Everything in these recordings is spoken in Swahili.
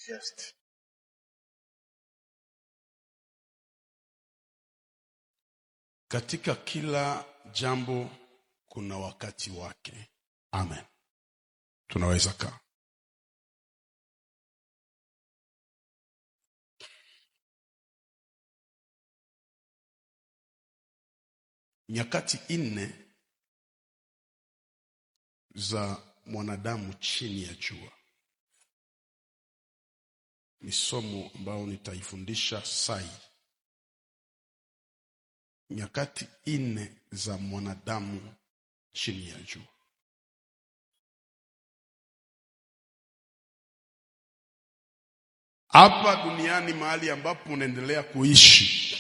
Yes. Katika kila jambo kuna wakati wake. Amen. Tunaweza kaa. Nyakati 4 za mwanadamu chini ya jua. Ni somo ambao nitaifundisha sai. Nyakati 4 za mwanadamu chini ya jua. Hapa duniani mahali ambapo unaendelea kuishi,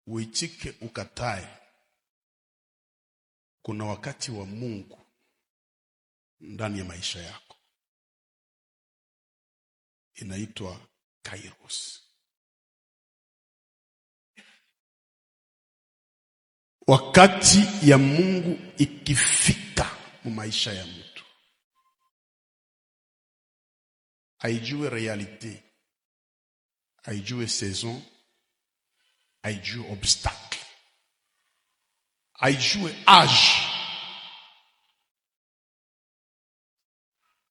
uitike ukatae, kuna wakati wa Mungu ndani ya maisha yako. Inaitwa Kairos. Wakati ya Mungu ikifika mu maisha ya mtu, aijue realite, aijue saison, aijue obstacle, aijue age,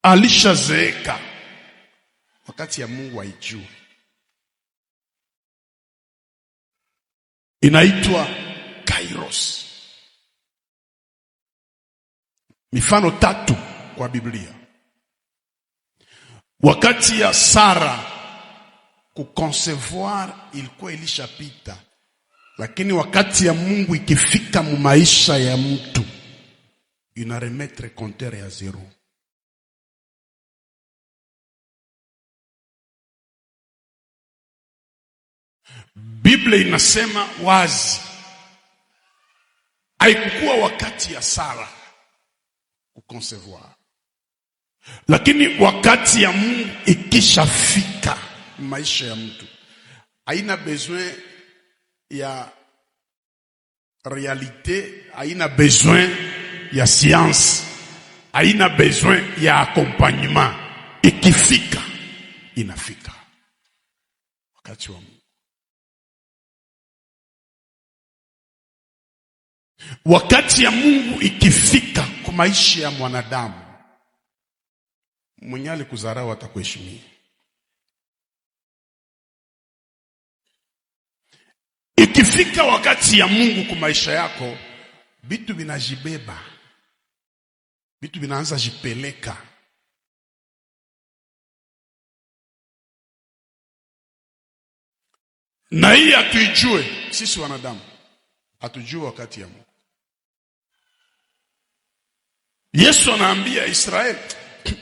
alishazeeka. Wakati ya Mungu aijue, inaitwa Kairos. Mifano 3 kwa Biblia. Wakati ya Sara kuconcevoir ilikuwa ilishapita, lakini wakati ya Mungu ikifika mu maisha ya mtu, ina remettre compteur ya zero. Biblia inasema wazi, haikukuwa wakati ya Sara kuconcevoir, lakini wakati ya Mungu ikishafika maisha ya mtu, haina besoin ya realite, haina besoin ya science, haina besoin ya accompagnement. Ikifika, inafika wakati wa Mungu. Wakati ya Mungu ikifika kwa maisha ya mwanadamu, mwenye alikuzarau atakuheshimia. Ikifika wakati ya Mungu kwa maisha yako, vitu vinajibeba, vitu vinaanza jipeleka. Na hii hatuijue sisi wanadamu, hatujue wakati ya Mungu. Yesu anaambia Israeli,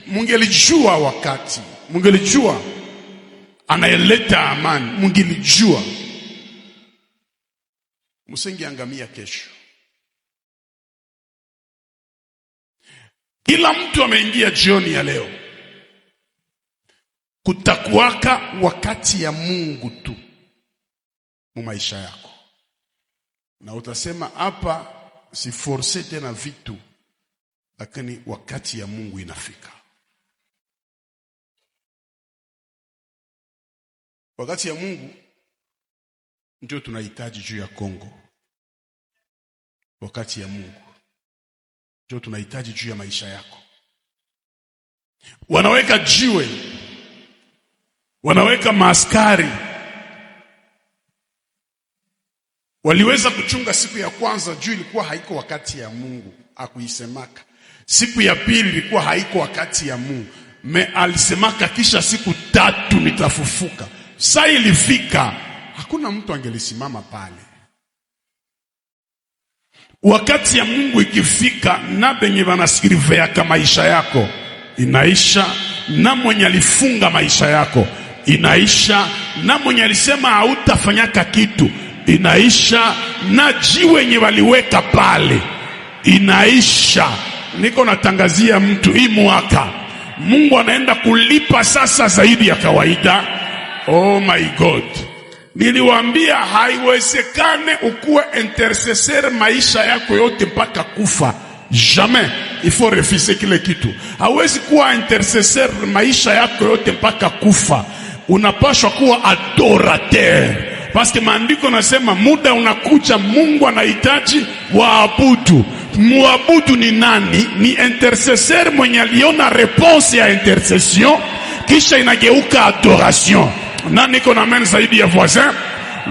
mungelijua wakati, mungelijua anayeleta amani, mungelijua, musingeangamia kesho. Kila mtu ameingia jioni ya leo, kutakuwaka wakati ya Mungu tu mu maisha yako. Na utasema hapa si force tena vitu, lakini wakati ya Mungu inafika. Wakati ya Mungu ndio tunahitaji juu ya Kongo. Wakati ya Mungu ndio tunahitaji juu ya maisha yako. Wanaweka jiwe, wanaweka maaskari. Waliweza kuchunga siku ya kwanza, juu ilikuwa haiko wakati ya Mungu, hakuisemaka. Siku ya pili ilikuwa haiko wakati ya Mungu, alisemaka kisha siku 3 nitafufuka. Saa ilifika, hakuna mtu angelisimama pale. Wakati ya Mungu ikifika, na benye wanaskriveaka maisha yako inaisha, na mwenye alifunga maisha yako inaisha, na mwenye alisema hautafanyaka kitu inaisha, na jiwe yenye waliweka pale inaisha. Niko natangazia mtu hii mwaka Mungu anaenda kulipa sasa zaidi ya kawaida. Oh my God. Niliwaambia haiwezekane ukuwe intercessor maisha yako yote mpaka kufa. Jamais. il faut refuser kile kitu. Hawezi kuwa intercessor maisha yako yote mpaka kufa. Unapaswa kuwa adorateur. Parce que maandiko nasema muda unakuja Mungu anahitaji waabudu. Muabudu ni nani? Ni intercessor mwenye aliona réponse ya intercession kisha inageuka adoration. Na niko na men zaidi ya voisin.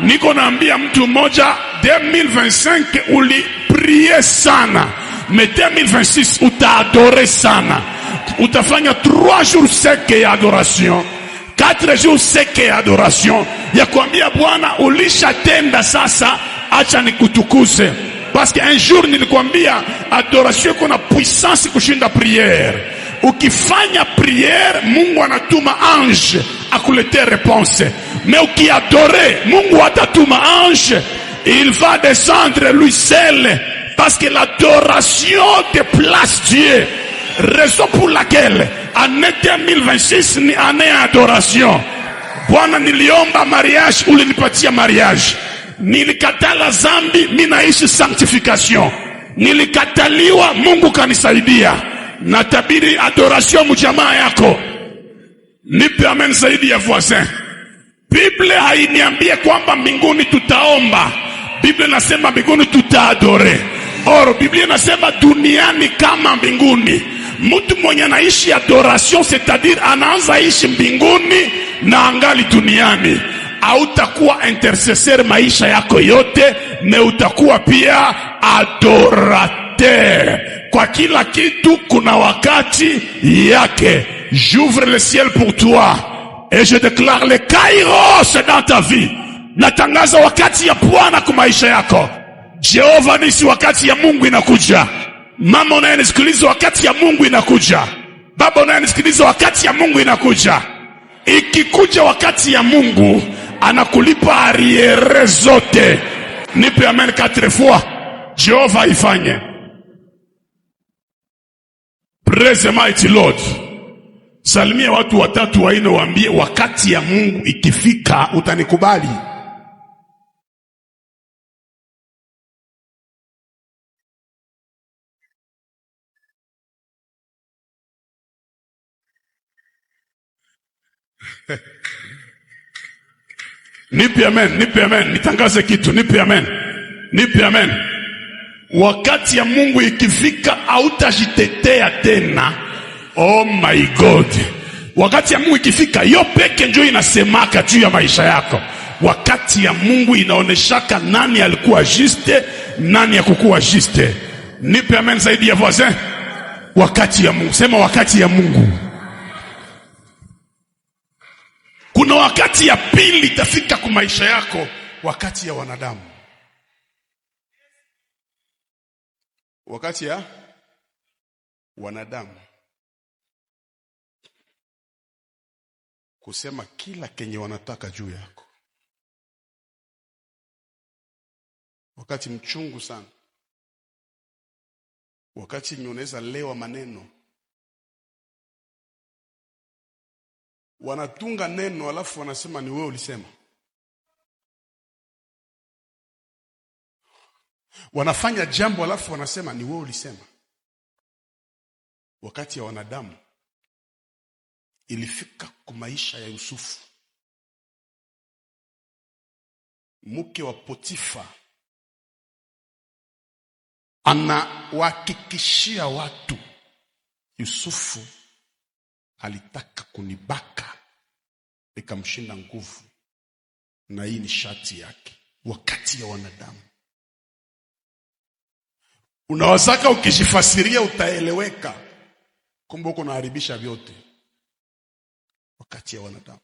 Niko naambia mtu mmoja 2025 uli prier sana, mais 2026 utaadore sana. Utafanya 3 jours seke ya adoration, 4 jours seke ya adoration, ya kuambia Bwana ulishatenda, sasa acha nikutukuze. Parce que un jour nilikwambia adoration kuna puissance kushinda prière. Ukifanya prière Mungu anatuma ange akuletee réponse. Mais ukiadore Mungu atatuma ange, il va descendre lui seul. Parce que l'adoration déplace Dieu. Raison pour laquelle année 2026 ni année adoration. Bwana niliomba mariage, ulinipatia mariage. Nilikatala zambi, minaishi sanctification. Nilikataliwa, Mungu kanisaidia. Natabiri adoration mjamaa yako. Nipe amen zaidi ya voisin. Biblia hainiambie kwamba mbinguni tutaomba. Biblia nasema mbinguni tutaadore. Or Biblia nasema duniani kama mbinguni. Mtu mwenye anaishi adoration, c'est-à-dire anaanza ishi mbinguni na angali duniani. Hautakuwa intercessor maisha yako yote, na utakuwa pia adorateur. Kwa kila kitu kuna wakati yake. J'ouvre le ciel pour toi et je déclare le kairos dans ta vie. Natangaza wakati ya Bwana kwa maisha yako. Jehova nisi, wakati ya Mungu inakuja. Mama unayenisikiliza, wakati ya Mungu inakuja. Baba unayenisikiliza, wakati ya Mungu inakuja. Ikikuja wakati ya Mungu, anakulipa arriere zote. Nipe amen 4 fois. Jehova ifanye. Praise the mighty Lord. Salimia watu 3 4 waambie wakati ya Mungu ikifika utanikubali. Nipe amen, nipe amen, nitangaze kitu, nipe amen. Nipe amen. Wakati ya Mungu ikifika hautajitetea tena. Oh my God. Wakati ya Mungu ikifika, yo peke ndio inasemaka juu ya maisha yako. Wakati ya Mungu inaoneshaka nani alikuwa juste, nani hakukuwa juste. Nipe amen zaidi ya voisin. Wakati ya Mungu. Sema wakati ya Mungu. Kuna wakati ya pili itafika kwa maisha yako, wakati ya wanadamu. Wakati ya wanadamu. Kusema kila kenye wanataka juu yako. Wakati mchungu sana. Wakati unaweza lewa maneno. Wanatunga neno alafu wanasema ni wewe ulisema. Wanafanya jambo alafu wanasema ni wewe ulisema. Wakati ya wanadamu ilifika kwa maisha ya Yusufu. Mke wa Potifa anawahakikishia watu, Yusufu alitaka kunibaka, nikamshinda nguvu, na hii ni shati yake. Wakati ya wanadamu. Unawazaka ukijifasiria utaeleweka, kumbe uko unaharibisha vyote. Wakati ya wanadamu.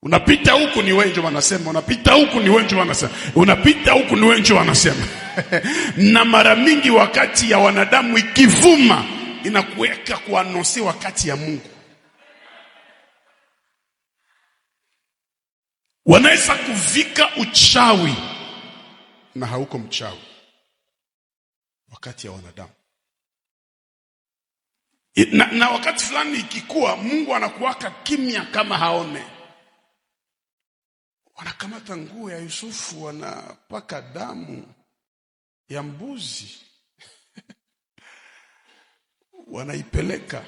Unapita huku ni wenjo wanasema, unapita huku ni wenjo wanasema, unapita huku ni wenjo wanasema. Na mara mingi wakati ya wanadamu ikivuma, inakuweka kuanonsi wakati ya Mungu. Wanaweza kuvika uchawi na hauko mchawi. Wakati ya wanadamu. Na wakati fulani ikikuwa, Mungu anakuwaka kimya kama haone. Wanakamata nguo ya Yusufu, wanapaka damu ya mbuzi. wanaipeleka,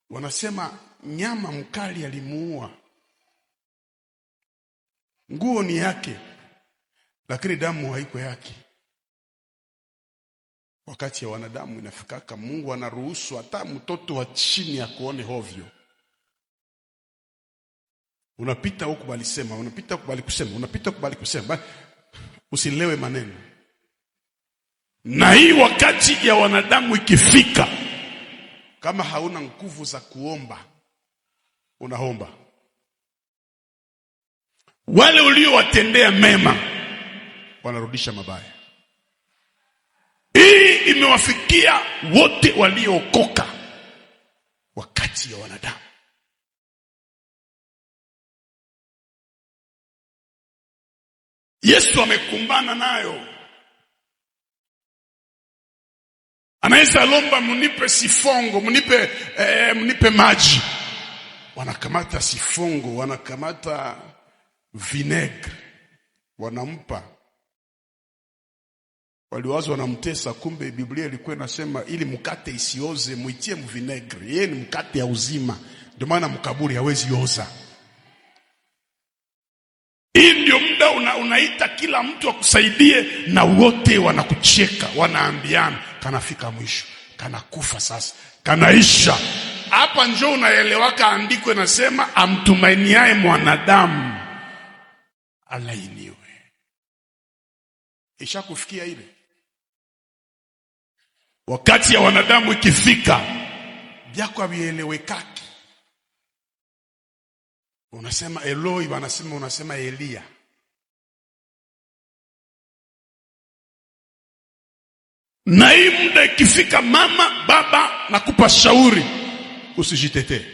wanasema nyama mkali alimuua, nguo ni yake, lakini damu haiko yake. Wakati ya wanadamu inafikaka, Mungu anaruhusu hata mtoto wa chini ya kuone hovyo. Unapita huko bali sema, unapita huko bali kusema, unapita huko bali kusema, usilewe maneno. Na hii wakati ya wanadamu ikifika, kama hauna nguvu za kuomba, unaomba. Wale uliowatendea mema wanarudisha mabaya. Hii imewafikia wote waliookoka wakati ya wanadamu. Yesu amekumbana nayo. Anaweza lomba, munipe sifongo, munipe maji. Wanakamata sifongo, wanakamata vinegre, wanampa. Waliwazo wanamtesa, kumbe Biblia ilikuwa inasema ili mkate isioze muitie mvinegre. Yeye ni mkate ya uzima, ndio maana mkaburi hawezi oza. Hii ndio muda unaita kila mtu akusaidie, na wote wanakucheka, wanaambiana kanafika mwisho, kanakufa sasa, kanaisha. Hapa njoo unaelewaka, andiko inasema amtumainiaye mwanadamu alainiwe. Ishakufikia ile wakati ya wanadamu ikifika, byako abielewekaki. Unasema Eloi, wanasema unasema Elia. Na hii muda ikifika, mama, baba, nakupa shauri, usijitetee,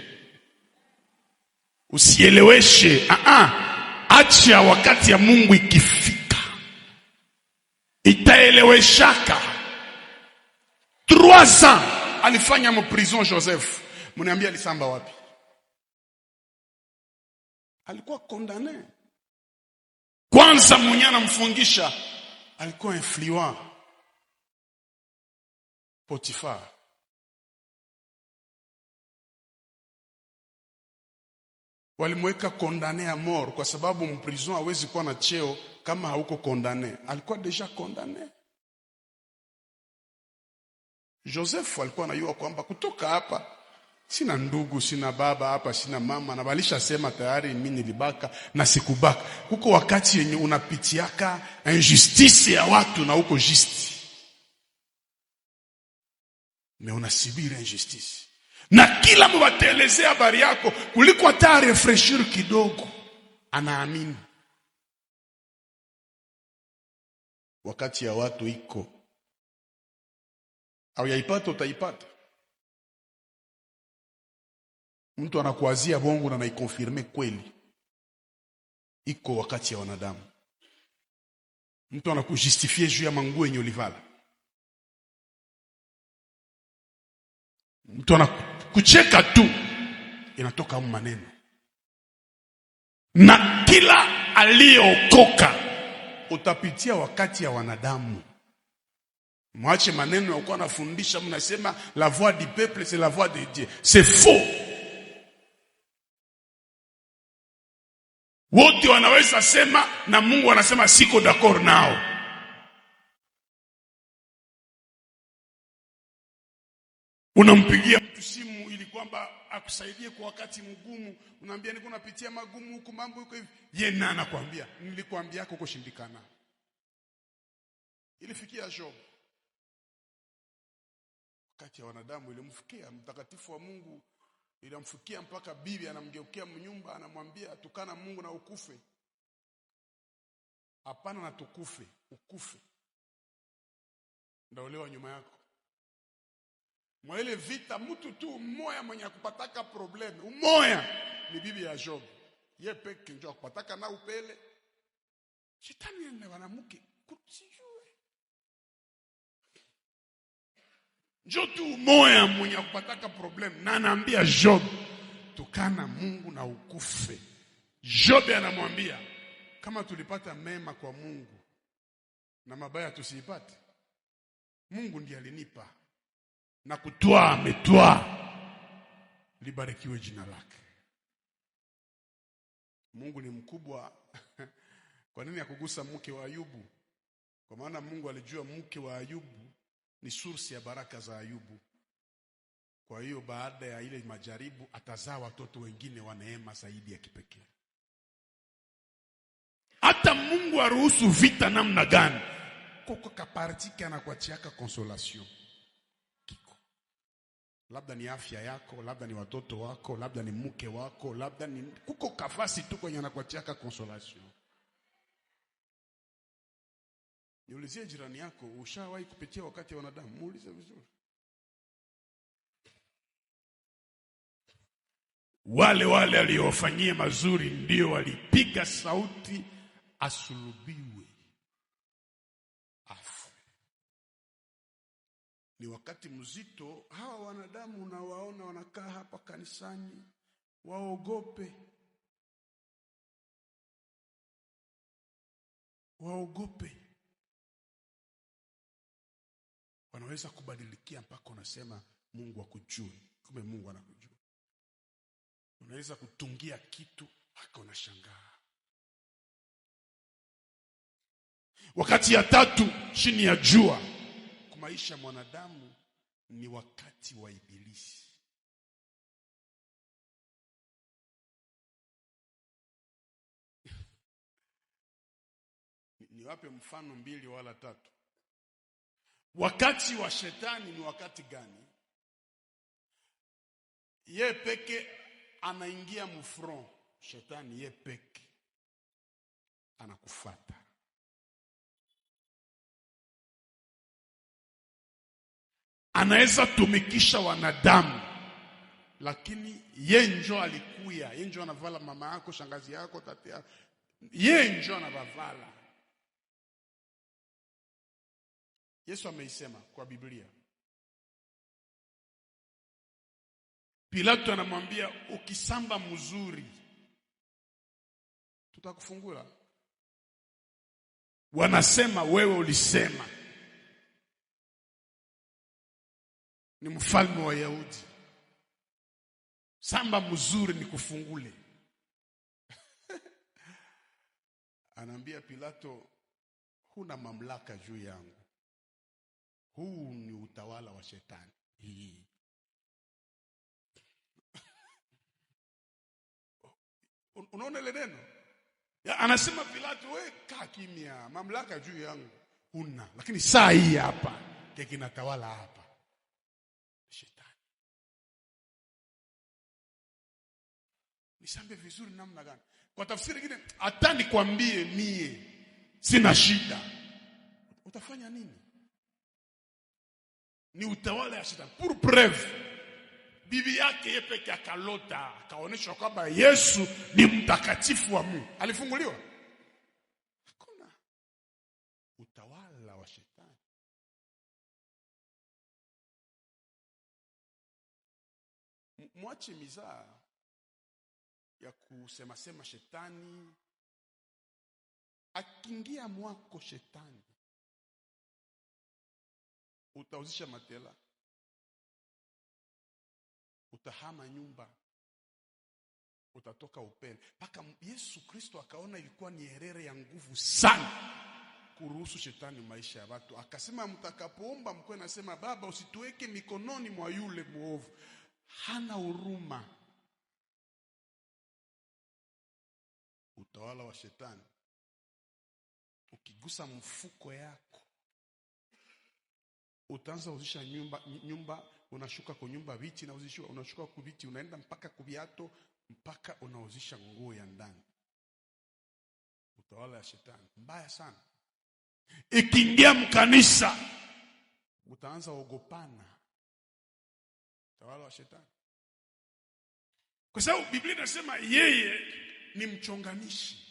usieleweshe. Acha wakati ya Mungu ikifika, itaeleweshaka. 3 ans alifanya mprison Joseph. Mniambia alisamba wapi? Alikuwa condamné. Kwanza mwenye anamfungisha alikuwa influent, Potiphar. Walimweka condamné à mort kwa sababu mprison hawezi kuwa na cheo kama hauko condamné. Alikuwa deja condamné. Joseph alikuwa anajua kwamba kutoka hapa sina ndugu, sina baba hapa, sina mama, na balisha sema tayari mimi nilibaka na sikubaka. Huko wakati yenye unapitiaka injustice ya watu na uko juste, na unasibiri injustice, na kila mbatelezea habari yako kuliko hata refreshir kidogo, anaamini. Wakati ya watu iko au yaipata utaipata. Mtu anakuazia bongo na naikonfirme kweli. Iko wakati ya wanadamu. Mtu anakujustifie juu ya manguo yenye ulivala. Mtu anakucheka tu, inatoka maneno. Na kila aliyeokoka utapitia wakati ya wanadamu. Mwache maneno ya kuwa nafundisha mnasema la voix du peuple c'est la voix de Dieu. C'est faux. Wote wanaweza sema na Mungu anasema siko d'accord nao. Unampigia mtu simu ili kwamba akusaidie kwa wakati mgumu, unaambia niko napitia magumu huko, mambo yuko hivi. Yeye na anakuambia nilikwambia huko shindikana. Ilifikia Job. Wakati ya wanadamu ilimfikia, mtakatifu wa Mungu ilimfikia mpaka bibi anamgeukia mnyumba, anamwambia tukana Mungu na ukufe. Hapana, na tukufe, ukufe. Ndaolewa nyuma yako. Mwa ile vita mtu tu mmoja mwenye kupataka problem, umoja ni bibi ya Job. Yeye peke ndio kupataka na upele. Shetani ene wanamke kusijue. Jotu umoja mwenye kupataka problem, na anaambia Job tukana Mungu na ukufe. Job anamwambia kama tulipata mema kwa Mungu na mabaya tusiipate, Mungu ndiye alinipa. na kutwaa ametwaa. Libarikiwe jina lake. Mungu ni mkubwa. Kwa nini akugusa mke wa Ayubu? Kwa maana Mungu alijua mke wa Ayubu ni source ya baraka za Ayubu. Kwa hiyo baada ya ile majaribu atazaa watoto wengine wa neema zaidi ya kipekee. Hata Mungu aruhusu vita namna gani, koko kapartiki anakuachiaka consolation. Kiko. Labda ni afya yako, labda ni watoto wako, labda ni mke wako, labda ni kuko kafasi tu kwenye anakuachiaka consolation. Niulizie jirani yako, ushawahi kupitia wakati wa wanadamu? Muulize vizuri. Wale aliofanyia mazuri ndio walipiga sauti asulubiwe, afu. Ni wakati mzito. Hawa wanadamu unawaona wanakaa hapa kanisani, waogope. Wanaweza kubadilikia mpaka unasema Mungu akujue, kumbe Mungu anakujua. Unaweza kutungia kitu haka unashangaa. Wakati ya tatu chini ya jua kwa maisha mwanadamu ni wakati wa ibilisi. Niwape mfano 2 wala 3. Wakati wa shetani ni wakati gani? Ye peke anaingia mfront. Shetani ye peke anakufuata. Anaweza tumikisha wanadamu, lakini ye njo alikuya, ye njo anavala mama yako, shangazi yako, tati yako, ye njo anabavala. Yesu ameisema kwa Biblia. Pilato anamwambia, ukisamba mzuri tutakufungula. Wanasema wewe ulisema ni mfalme wa Yahudi, samba mzuri ni kufungule. Anaambia Pilato, huna mamlaka juu yangu. Huu ni utawala wa shetani. Unaona ile neno? Anasema Pilato, wewe kaa kimya, mamlaka juu yangu huna. Lakini saa hii hapa kinatawala hapa shetani. Nisambe vizuri namna gani? Kwa tafsiri nyingine, hata nikwambie mie sina shida, utafanya nini? Ni utawala ya shetani. Pour preuve, bibi yake yeye peke akalota, akaonyesha kwamba Yesu ni mtakatifu wa Mungu. Alifunguliwa? Hakuna. Utawala wa shetani. Mwache mizaa ya kusema sema shetani. Akiingia mwako shetani, utauzisha matela, utahama nyumba, utatoka upele. Paka Yesu Kristo akaona ilikuwa ni herere ya nguvu sana kuruhusu shetani maisha ya watu. Akasema mtakapoomba mkwe nasema, Baba usituweke mikononi mwa yule muovu. Hana huruma. Utawala wa shetani ukigusa mfuko yako, utaanza uzisha nyumba, unashuka kwa nyumba viti na uzisha, unashuka kwa viti, unaenda mpaka kuviato, mpaka unauzisha nguo ya ndani. Utawala wa shetani mbaya sana. Ikiingia mkanisa utaanza ogopana. Utawala wa shetani. Kwa sababu Biblia inasema yeye ni mchonganishi.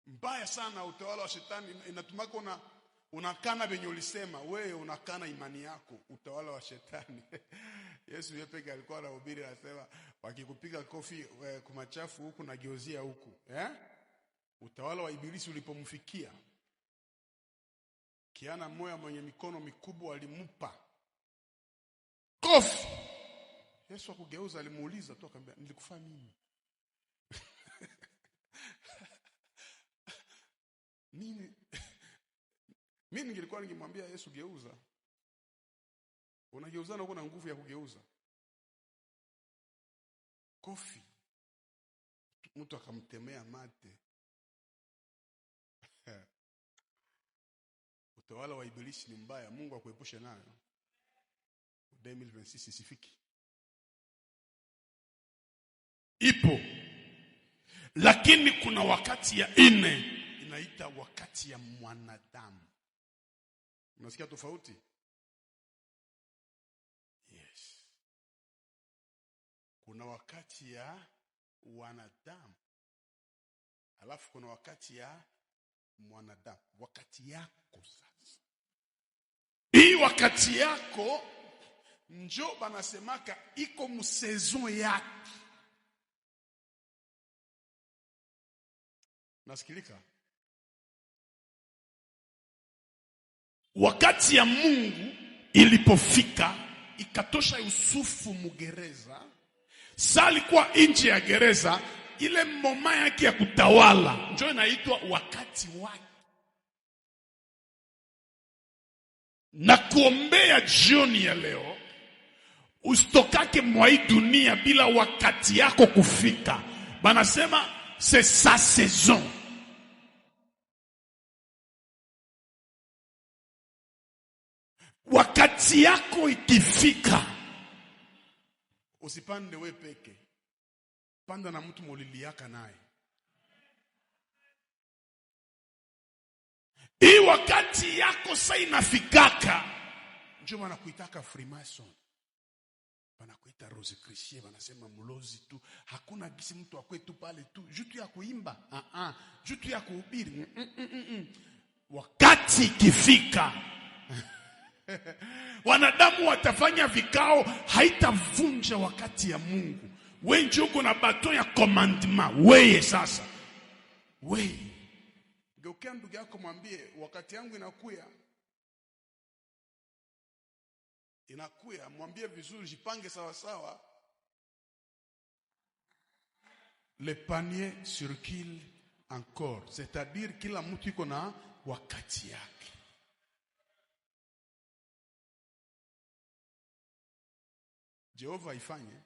Mbaya sana utawala wa shetani. Inatumaka unakana venye ulisema, wewe unakana imani yako. Utawala wa shetani. Yesu yeye peke alikuwa anahubiri, anasema wakikupiga kofi kumachafu huku na geozia huku. Utawala wa ibilisi ulipomfikia, Kiana moya mwenye mikono mikubwa alimupa kofi. Yesu akugeuza alimuuliza tu akamwambia, nilikufanya nini? Mimi ningekuwa ningemwambia Yesu geuza. Unageuzana uko na nguvu ya kugeuza. Kofi. Mtu akamtemea mate. Utawala wa ibilisi ni mbaya, Mungu akuepushe nayo. 2026 sifiki. Ipo. Lakini kuna wakati ya 4 inaita wakati ya mwanadamu. Unasikia tofauti? Yes. Kuna wakati ya wanadamu. Alafu kuna wakati ya mwanadamu. Wakati yako sasa. Hii wakati yako njo banasemaka iko msezon yake. Nasikilika? Wakati ya Mungu ilipofika ikatosha Yusufu mugereza. Sasa alikuwa nje ya gereza, ile moma yake ya kutawala ndio inaitwa wakati wake. Na kuombea jioni ya leo usitokake mwa hii dunia bila wakati yako kufika. Banasema c'est sa saison. Wakati yako ikifika, usipande we peke, panda na mtu muliliaka naye. Hii wakati yako sasa inafikaka, njoo wanakuitaka Freemason, wanakuita Rosicrucier, wanasema mlozi tu. Hakuna gisi mtu akwetu pale tu jutu ya kuimba, jutu ya kuhubiri. Wakati ikifika wanadamu watafanya vikao, haitavunja wakati ya Mungu. Wewe njoo uko na baton ya commandement. Wewe sasa, wewe geukia ndugu yako mwambie, wakati yangu inakuya, mwambie vizuri, jipange sawa sawa. Le panier circule encore, c'est-à-dire kila mtu iko na wakati yake. Jehova ifanye.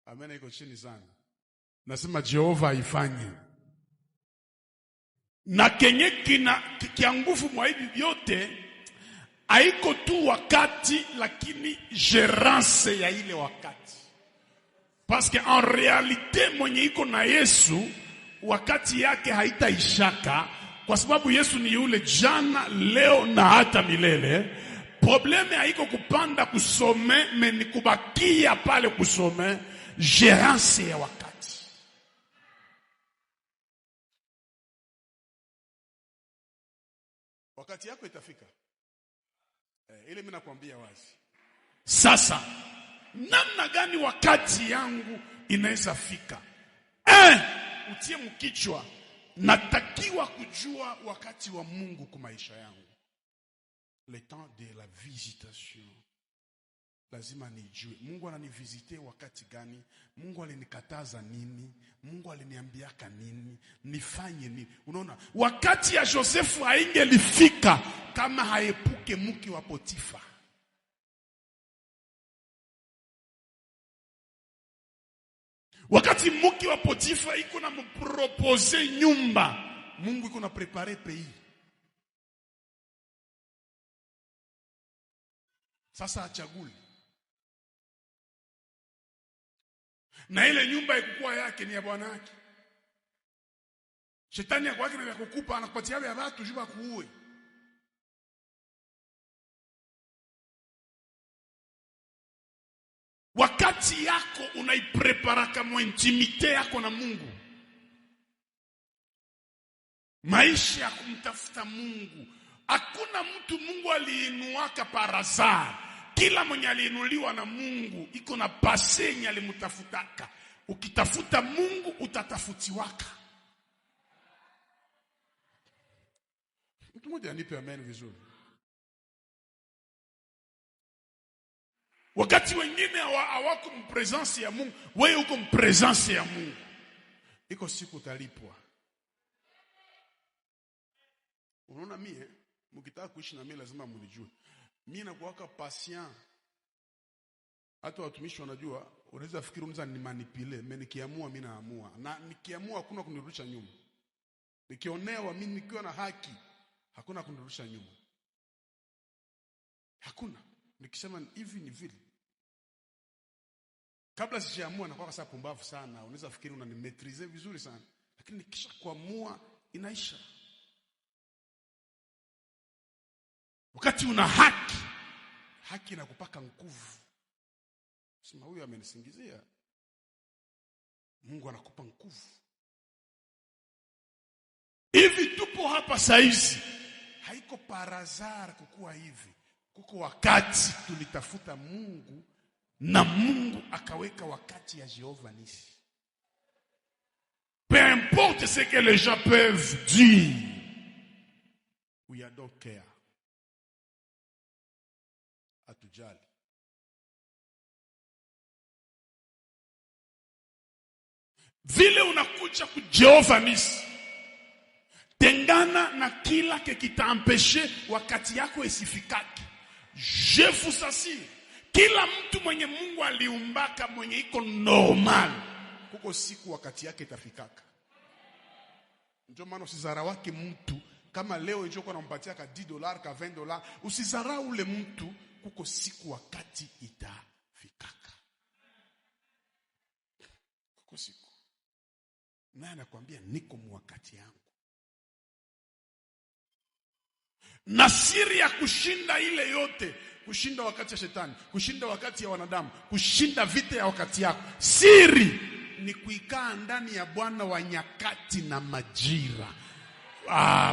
Amen, iko chini sana. Nasema Jehova ifanye. Na kenye kia nguvu mwa hivi yote haiko tu wakati, lakini gérance ya ile wakati. Parce que en réalité mwenye iko na Yesu wakati yake haitaishaka, kwa sababu Yesu ni yule jana, leo na hata milele. Probleme haiko kupanda kusome, meni kubakia pale kusome, gérance ya wakati. Wakati yako itafika. Ile mimi nakwambia wazi. Sasa namna gani wakati yangu inaweza fika? Utie mkichwa, natakiwa kujua wakati wa Mungu kwa maisha yangu. Le temps de la visitation. Lazima nijue Mungu ananivisite wakati gani, Mungu alinikataza nini, Mungu aliniambiaka nini, nifanye nini. Unaona, wakati ya Josefu haingelifika kama haepuke mke wa Potifa. Wakati mke wa Potifa iko na mpropose nyumba, Mungu iko na prepare pays. Sasa achaguli. Na ile nyumba ikukua yake ni ya bwana yake. Shetani ya kwake na kukupa, anakupatia ya watu juba kuue. Wakati yako unaiprepara kama intimite yako na Mungu. Maisha ya kumtafuta Mungu. Hakuna mtu Mungu aliinuaka parazar. Kila mwenye aliinuliwa na Mungu iko na pasenye alimutafutaka. Ukitafuta Mungu utatafutiwaka. Mtu mmoja anipe amen vizuri. Wakati wengine hawako mpresence ya Mungu, wewe uko mpresence ya Mungu. Iko siku utalipwa. Unaona mimi, mkitaka kuishi na mimi lazima mnijue. Mimi nakuwaka patient. Hata watumishi wanajua, unaweza fikiri unaweza ni manipule, mimi nikiamua mimi naamua. Na nikiamua hakuna kunirudisha nyuma. Nikionewa mimi nikiwa na haki, hakuna kunirudisha nyuma. Hakuna. Nikisema hivi ni vile. Kabla sijaamua nakuwa kasa pumbavu sana, unaweza fikiri unanimetrize vizuri sana. Lakini nikisha kuamua inaisha. Wakati una haki, haki inakupaka nguvu. Sema huyu amenisingizia. Mungu anakupa nguvu. Hivi tupo hapa saizi. Haiko parazara kukua hivi. Kuko wakati tulitafuta Mungu na Mungu akaweka wakati ya Jehova Nisi. Peu importe ce que les gens peuvent dire, we don't care. Atujali. Vile unakuja ku Jehova Nisi, tengana na kila kitaempeshe wakati yako isifikaki. Je vous assure, kila mtu mwenye Mungu aliumbaka mwenye iko normal, kuko siku wakati yake itafikaka. Ndio maana usizarau mtu kama leo njoo kwa nampatia ka $10 ka $20, usizarau ule mtu, kuko siku wakati itafikaka. Kuko siku. Na anakuambia niko mwakati yangu. Na siri ya kushinda ile yote, kushinda wakati ya shetani, kushinda wakati ya wanadamu, kushinda vita ya wakati yako, siri ni kuikaa ndani ya Bwana wa nyakati na majira.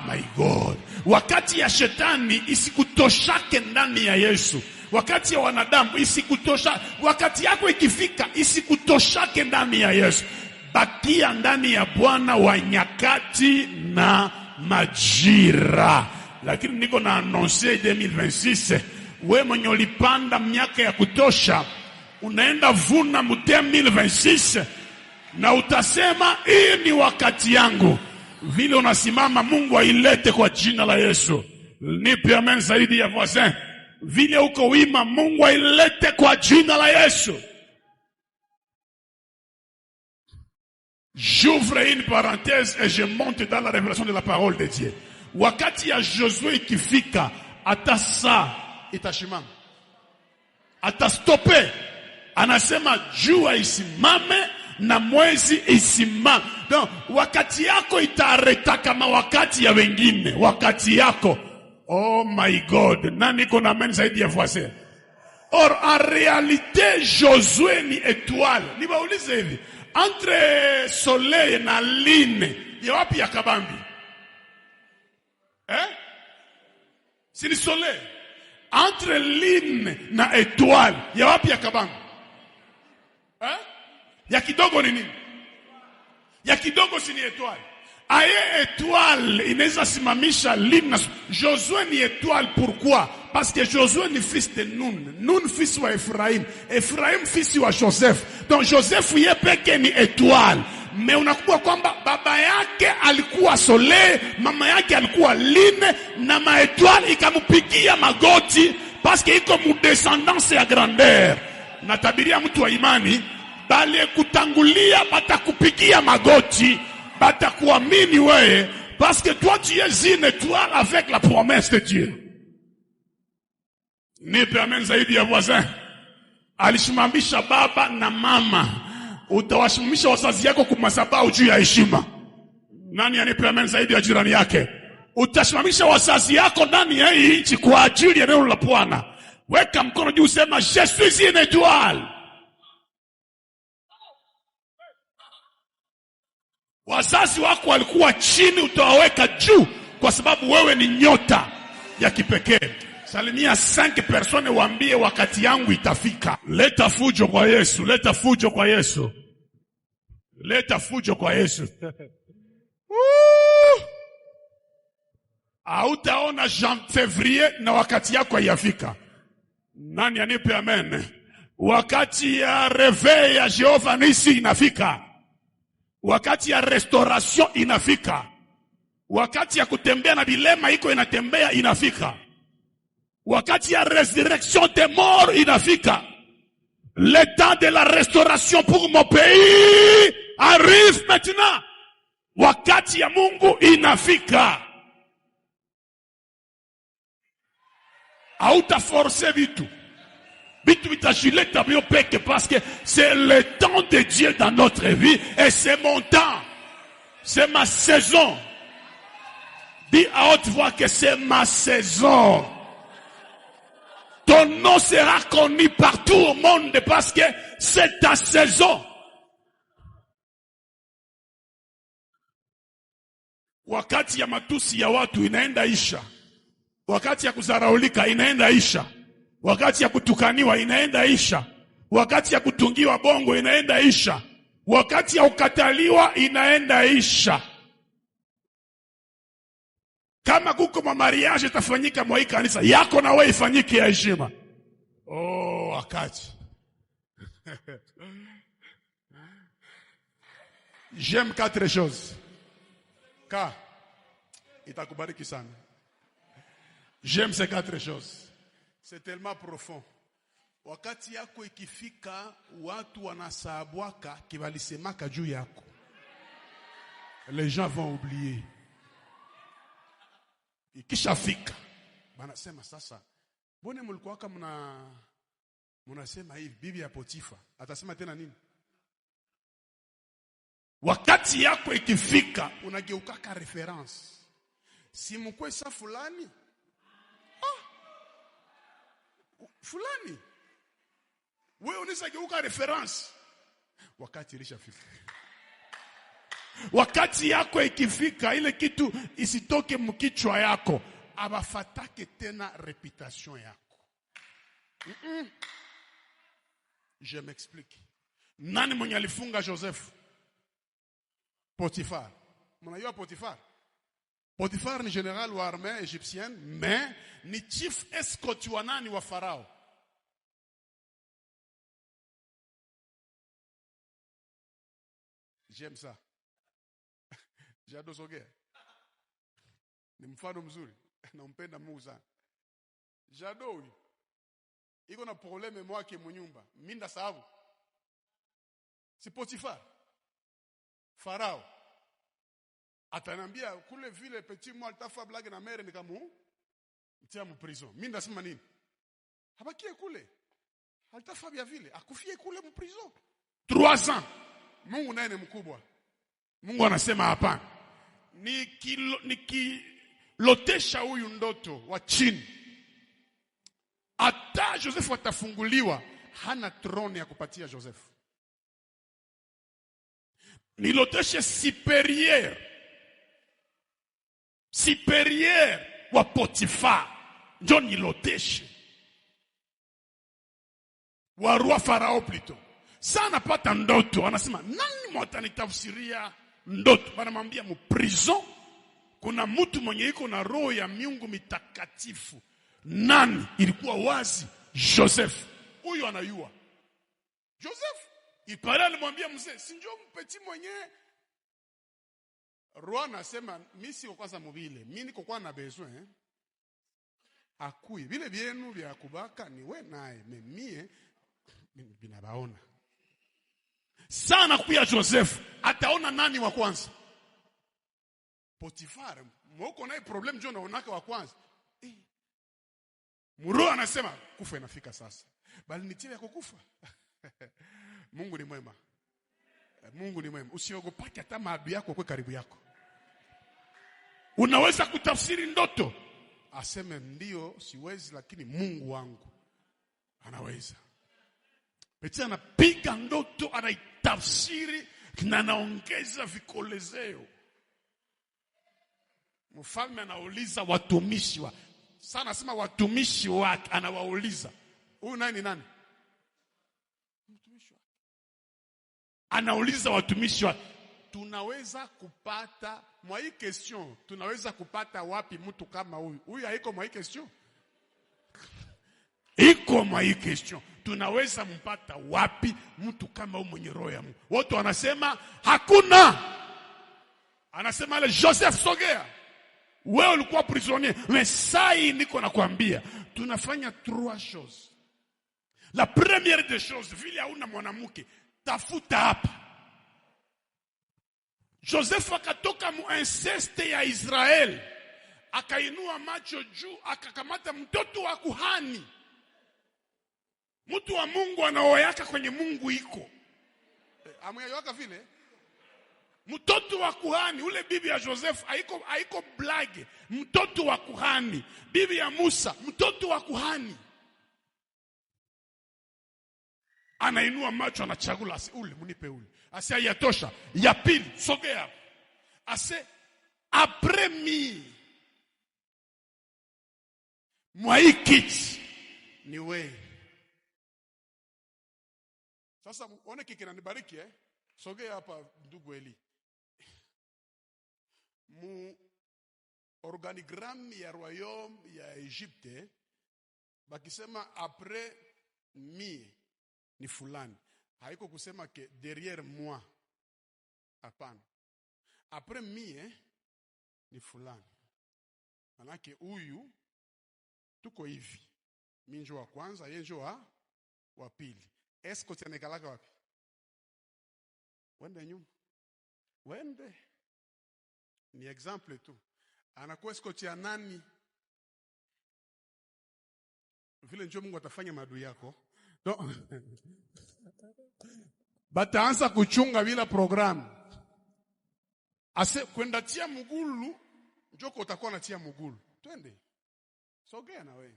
My God. Wakati ya shetani isikutoshake ndani ya Yesu. Wakati ya wanadamu isikutosha. Wakati yako ikifika isikutoshake ndani ya Yesu. Bakia ndani ya Bwana wa nyakati na majira. Lakini niko na annonce 2026. We mwenye ulipanda miaka ya kutosha, unaenda vuna mu 2026. Na utasema hii ni wakati yangu. Vile unasimama, Mungu ailete kwa jina la Yesu. Nipe amen zaidi ya voisin. Vile uko wima, Mungu ailete kwa jina la Yesu. J'ouvre une parenthèse et je monte dans la révélation de la parole de Dieu. Wakati ya Josué ikifika, atasa itashimama. Atastope. Anasema jua isimame na mwezi isimame. Donc wakati yako itareta kama wakati ya wengine. Wakati yako. Oh my God. Nani kona amen zaidi ya voisin? Or en réalité Josué ni étoile. Nibaulize hivi. Entre soleil na lune, ya wapi ya kabambi? Si ni soleil. Entre lune na étoile, ya wapi ya kabambi? Ya kidogo ni nini? Ya kidogo si ni étoile. Aye étoile inaweza simamisha lune. Josué ni étoile, pourquoi? Parce que Josué ni fils de Nun. Nun fils wa Ephraim. Ephraim fils wa Joseph. Donc Joseph ye peke ni étoile. Mais unakuwa kwamba baba yake alikuwa soleil, mama yake alikuwa lune, na ma étoile ikamupigia magoti parce que iko mu descendance ya grandeur. Natabiria mtu wa imani, bali kutangulia batakupigia magoti, batakuamini wewe parce que toi tu es une étoile avec la promesse de Dieu. Nipe amen zaidi ya voisin. Alishimamisha baba na mama. Utawashimamisha wazazi yako kwa madhabahu juu ya heshima. Nani anipe amen zaidi ya jirani yake? Utashimamisha wazazi yako ndani ya hii nchi kwa ajili ya neno la Bwana. Weka mkono juu, sema je suis une étoile. Wazazi wako walikuwa chini, utawaweka juu kwa sababu wewe ni nyota ya kipekee. Salimia 5 personnes, waambie wakati yangu itafika. Leta fujo kwa Yesu, leta fujo kwa Yesu. Leta fujo kwa Yesu. Hautaona février na wakati yako haijafika. Nani anipe amen? Wakati ya reveil ya Jehova Nisi inafika. Wakati ya restauration inafika. Wakati ya kutembea na bilema iko inatembea inafika. Wakati ya résurrection des morts inafika. Le temps de la restauration pour mon pays arrive maintenant. Wakati ya Mungu inafika. Auta forcer vitu. Vitu vitashileta bio peke parce que c'est le temps de Dieu dans notre vie et c'est mon temps. C'est ma saison. Dis à haute voix que c'est ma saison. Ton nom sera connu partout au monde parce que c'est ta saison. Wakati ya matusi ya watu inaenda isha. Wakati ya kuzaraulika inaenda isha. Wakati ya kutukaniwa inaenda isha. Wakati ya kutungiwa bongo inaenda isha. Wakati ya ukataliwa inaenda isha. Kama kuko mariage itafanyika mwa hii kanisa yako na wewe ifanyike ya heshima. Oh, wakati. J'aime 4 choses. Itakubariki sana. J'aime ces 4 choses. C'est tellement profond. Wakati yako ikifika watu wanasabwaka kibalisemaka juu yako. Les gens vont oublier. Ikishafika banasema sasa mbona mlikuwa kama mnasema hivi bibi ya Potifa atasema tena nini? Wakati yako ikifika unageukaka reference. Si mkwe sa fulani? Fulani. Wewe unaweza geuka reference. Wakati ilishafika. Wakati yako ikifika ile kitu isitoke mkichwa yako, abafatake tena reputation yako. Je m'explique. Nani mwenye alifunga Joseph? Potiphar. Mnajua Potiphar? Potiphar ni general wa armée égyptienne, mais ni chief escort wa nani wa Farao. J'aime ça. Jado Sogea. Ni mfano mzuri. Nampenda Mungu sana. Jado huyu. Iko na probleme mwake mnyumba. Mimi ndasahau. Si Potiphar. Farao. Atanambia kule vile petit moi alitafa blague na mere nikamu mtia mu prison. Mimi ndasema nini? Habakie kule. Alitafa vya vile akufie kule mu prison. 3 ans. Mungu naye ni mkubwa. Mungu anasema hapana. Nikilotesha huyu ndoto wa chini. Ata Joseph atafunguliwa, hana trone ya kupatia Joseph. Niloteshe superieur wa Potiphar. Ndio niloteshe. Wa roi Farao plutôt. Sana pata ndoto, anasema nani mwatanitafsiria ndoto? Banamwambia mu prison kuna mtu mwenye iko na roho ya miungu mitakatifu. Nani? Ilikuwa wazi Joseph. Huyo anayua. Joseph ipara alimwambia mzee, si njoo mpeti mwenye roho anasema mimi siko kwanza mubile. Mimi niko kwa na besoin. Akui vile vyenu vya kubaka ni we naye, mie binabaona. Sana kuya Joseph ataona nani wa kwanza? Potiphar. Mwoko naye problem njoo naonaka wa kwanza. Muro anasema kufa inafika sasa. Bali nitie ya kukufa. Mungu ni mwema. Mungu ni mwema. Usiogopake hata maadui yako kwa karibu yako. Unaweza kutafsiri ndoto. Aseme ndio siwezi lakini Mungu wangu anaweza. Peti anapiga ndoto, anaitafsiri na anaongeza vikolezeo. Mfalme anauliza watumishi wa. Sana anasema watumishi wake, anawauliza. Huyu nani nani? Mtumishi wake. Anauliza watumishi wake. tunaweza kupata mwa hii question, tunaweza kupata wapi mtu kama huyu? Huyu haiko mwa hii question. Iko mwa hii question. Tunaweza mpata wapi mtu kama huyu mwenye roho ya Mungu? Watu wanasema hakuna. Anasema le Joseph sogea. Wewe ulikuwa prisonnier. Mais sai niko nakwambia, tunafanya 3 choses. La première des choses, vile hauna mwanamke, tafuta hapa. Joseph akatoka mu inceste ya Israel, akainua macho juu, akakamata mtoto wa kuhani. Mtu wa Mungu anaoyaka kwenye Mungu iko. Amuyayoka vile? Mtoto wa kuhani, ule bibi ya Joseph haiko blage. Mtoto wa kuhani, bibi ya Musa, mtoto wa kuhani. Anainua macho, anachagula, ase ule munipe ule. Ase yatosha, ya pili sogea. Ase après mi mwa kiti ni wewe. Sasa one kiki nanibariki Sogea hapa ndugu Eli. Mu organigramme ya royaume ya Egypte bakisema après mi ni fulani. Haiko kusema ke derrière moi. Hapana. Après mi ni fulani. Manake huyu tuko hivi. Mimi njo wa kwanza, yeye njo wa pili. Esko tenekalaka wapi? Wende nyuma. Wende. Ni example tu. Anakuwa esko tia nani? Vile njo Mungu atafanya maadui yako. No. Bataanza kuchunga bila programu. Ase kwenda tia mugulu, njoko utakuwa na tia mugulu. Twende. Sogea na wewe.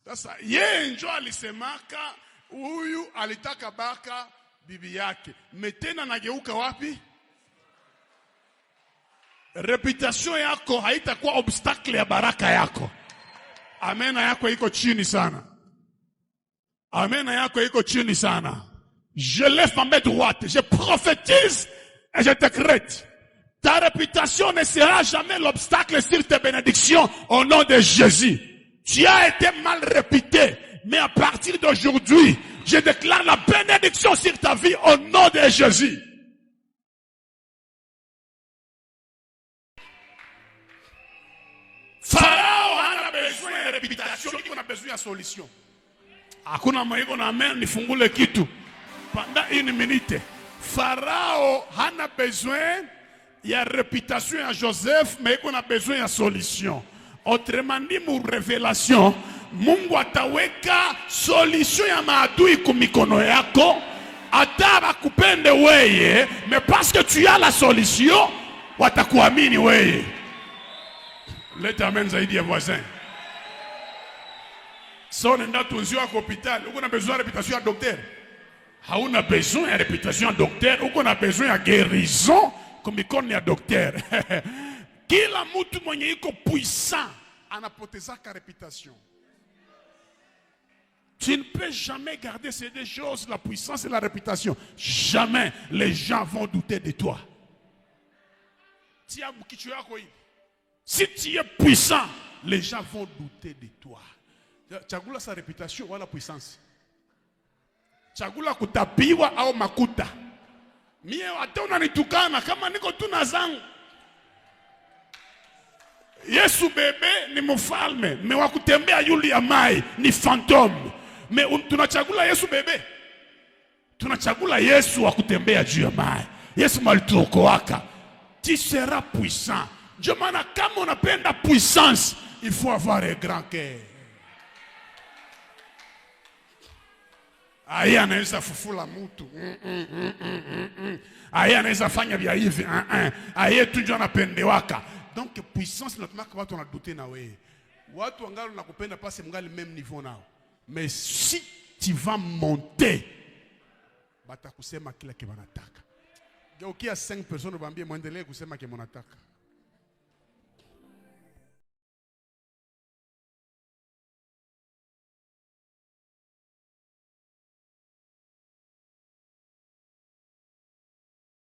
Sasa yeye njo alisemaka huyu alitaka baka bibi yake. Metena nageuka wapi? Reputation yako haitakuwa obstacle ya baraka yako. Amena yako iko chini sana. Amena yako iko chini sana. Je lève ma main droite, je prophétise et je décrète. Ta réputation ne sera jamais l'obstacle sur tes bénédictions au nom de Jésus. Tu as été mal réputé, mais à partir d'aujourd'hui, je déclare la bénédiction sur ta vie au nom de Jésus. Pharaon a besoin de réputation, il a besoin de solution. Hakuna mwenye na amen nifungule kitu pendant 1 minute. Pharaon a besoin ya réputation ya Joseph, mais il a besoin ya solution. Autrement dit, mu révélation, Mungu ataweka solution ya maadui kumikono yako. Ataba kupende weye, mais parce que tu as la solution, watakuamini weye. Leta amen zaidi ya voisin. So nenda tunziwa kwa hospital, uko na besoin ya réputation ya docteur. Hauna besoin ya réputation ya docteur, uko na besoin ya guérison kumikono ya docteur. Kila mtu mwenye iko puissant anapotezaka réputation. Tu ne peux jamais garder ces deux choses, la puissance et la réputation. Jamais les gens vont douter de toi. Si tu es puissant, les gens vont douter de toi. Chagula sa réputation ou la puissance. Chagula kutapiwa au makuta. Mie hata unanitukana kama niko tu na zangu. Yesu bebe ni mfalme, me wakutembea yuli ya mai ni fantome. Me tunachagula Yesu bebe. Tunachagula Yesu wakutembea juu ya mai. Yesu malitoko waka. Tu seras puissant. Je maana kama unapenda puissance, il faut avoir un grand cœur. Aye anaweza fufula mtu. Aye anaweza fanya vya hivi. Aye tu ndio anapendewaka. Donc puissance notamment watu wanadouter na wewe. Watu wangali nakupenda pasi mngali même niveau nao. Mais si tu vas monter, batakusema kila kibanataka. Geukia 5 personnes waambie muendelee kusema kimonataka.